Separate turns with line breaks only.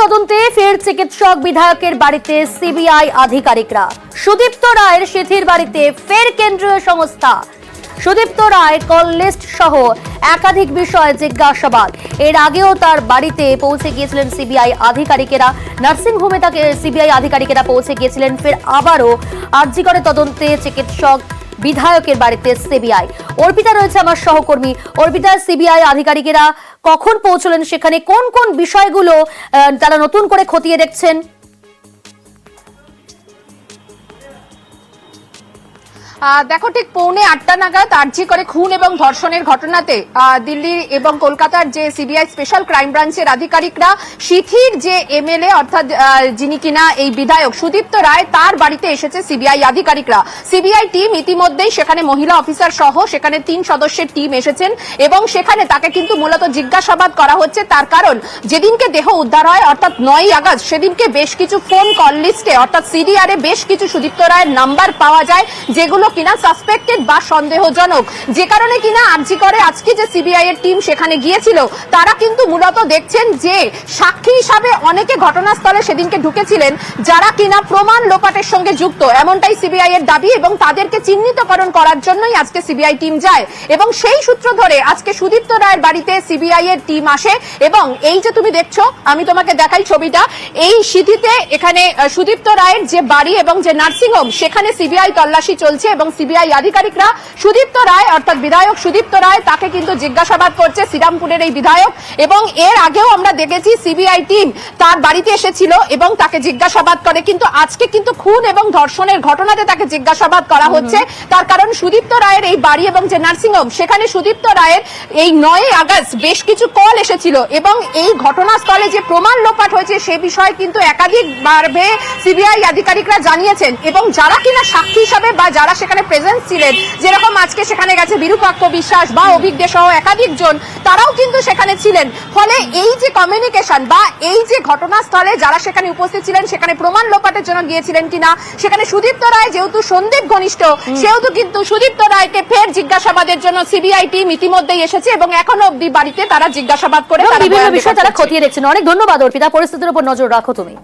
তদন্তে ফের চিকিৎসক বিধায়কের বাড়িতে সিবিআই আধিকারিকরা। সুদীপ্ত রায়ের সিথির বাড়িতে ফের কেন্দ্রীয় সংস্থা। সুদীপ্ত রায় কল লিস্ট সহ একাধিক বিষয়ে জিজ্ঞাসাবাদ। এর আগেও তার বাড়িতে পৌঁছে গিয়েছিলেন সিবিআই আধিকারিকেরা। নার্সিংহোমে তাকে সিবিআই আধিকারিকেরা পৌঁছে গিয়েছিলেন। ফের আবারও আরজি করে তদন্তে চিকিৎসক বিধায়কের বাড়িতে সিবিআই। অর্পিতা রয়েছে আমার সহকর্মী। অর্পিতা, সিবিআই আধিকারিকেরা কখন পৌঁছলেন সেখানে, কোন কোন বিষয়গুলো তারা নতুন করে খতিয়ে দেখছেন?
দেখো, ঠিক 7:45 নাগাদ আরজি করে খুন এবং ধর্ষণের ঘটনাতে দিল্লি এবং কলকাতার যে সিবিআই স্পেশাল ক্রাইম ব্রাঞ্চের আধিকারিকরা সিথির যে এমএলএ অর্থাৎ যিনি কিনা এই বিধায়ক সুদীপ্ত রায়, তার বাড়িতে এসেছে সিবিআই আধিকারিকরা। সিবিআই টিম ইতিমধ্যেই সেখানে মহিলা অফিসার সহ সেখানে 3 সদস্যের টিম এসেছেন এবং সেখানে তাকে কিন্তু মূলত জিজ্ঞাসাবাদ করা হচ্ছে। তার কারণ, যেদিনকে দেহ উদ্ধার হয় অর্থাৎ 9ই আগস্ট, সেদিনকে বেশ কিছু ফোন কল লিস্টে অর্থাৎ সিডিআরে বেশ কিছু সুদীপ্ত রায়ের নাম্বার পাওয়া যায়, যেগুলো কিনা সাসপেক্টেড বা সন্দেহজনক। যে কারণে কিনা আরজি করে আজকে যে সিবিআই এর টিম সেখানে গিয়েছিল, তারা কিন্তু মূলত দেখছেন যে সাক্ষী হিসাবে অনেকে ঘটনাস্থলে সেদিনকে ঢুকেছিলেন যারা কিনা প্রমাণ লোপাটের সঙ্গে যুক্ত, এমনটাই সিবিআই এর দাবি এবং তাদেরকে চিহ্নিতকরণ করার জন্যই আজকে সিবিআই টিম যায়। এবং সেই সূত্র ধরে আজকে সুদীপ্ত রায়ের বাড়িতে সিবিআই এর টিম আসে এবং এই যে তুমি দেখছো, আমি তোমাকে দেখাই ছবিটা, এই সিথিতে এখানে সুদীপ্ত রায়ের যে বাড়ি এবং যে নার্সিংহোম, সেখানে সিবিআই তল্লাশি চলছে এবং সিবিআই আধিকারিকরা সুদীপ্ত রায় অর্থাৎ বিধায়ক সুদীপ্ত রায় তাকে কিন্তু জিজ্ঞাসাবাদ করছে, শ্রীরামপুরের এই বিধায়ক। এবং এর আগেও আমরা দেখেছি সিবিআই টিম তার বাড়িতে এসেছিল এবং তাকে জিজ্ঞাসাবাদ করে, কিন্তু আজকে কিন্তু খুন এবং ধর্ষণের ঘটনাতে তাকে জিজ্ঞাসাবাদ করা হচ্ছে। তার কারণ, সুদীপ্ত রায়ের এই বাড়ি এবং যে নার্সিংহোম, সেখানে সুদীপ্ত রায়ের এই 9ই আগস্ট বেশ কিছু কল এসেছিল এবং এই ঘটনাস্থলে যে প্রমাণ লোপাট হয়েছে সে বিষয়ে কিন্তু একাধিকবার সিবিআই আধিকারিকরা জানিয়েছেন। এবং যারা কিনা সাক্ষী হিসাবে বা যারা সেখানে প্রেজেন্স ছিলেন, যেরকম আজকে সেখানে গেছে বিরূপাক্ষ বিশ্বাস বা অভিজ্ঞ সহ একাধিক জন, তারাও কিন্তু সেখানে ছিলেন। ফলে এই যে কমিউনিকেশন বা এই যে ঘটনাস্থলে যারা সেখানে উপস্থিত ছিলেন, সেখানে প্রমাণ লোপাটের জন্য গিয়েছিলেন কিনা, সেখানে সুদীপ্ত রায় যেহেতু সন্দীপ ঘনিষ্ঠ, সেহেতু কিন্তু সুদীপ্ত রায়কে ফের জিজ্ঞাসাবাদের জন্য সিবিআই টিম ইতিমধ্যেই এসেছে এবং এখনো অব্দি বাড়িতে তারা জিজ্ঞাসাবাদ করে
বিভিন্ন বিষয় তারা খতিয়ে দেখছেন। অনেক ধন্যবাদ অর্পিতা, পরিস্থিতির উপর নজর রাখো তুমি।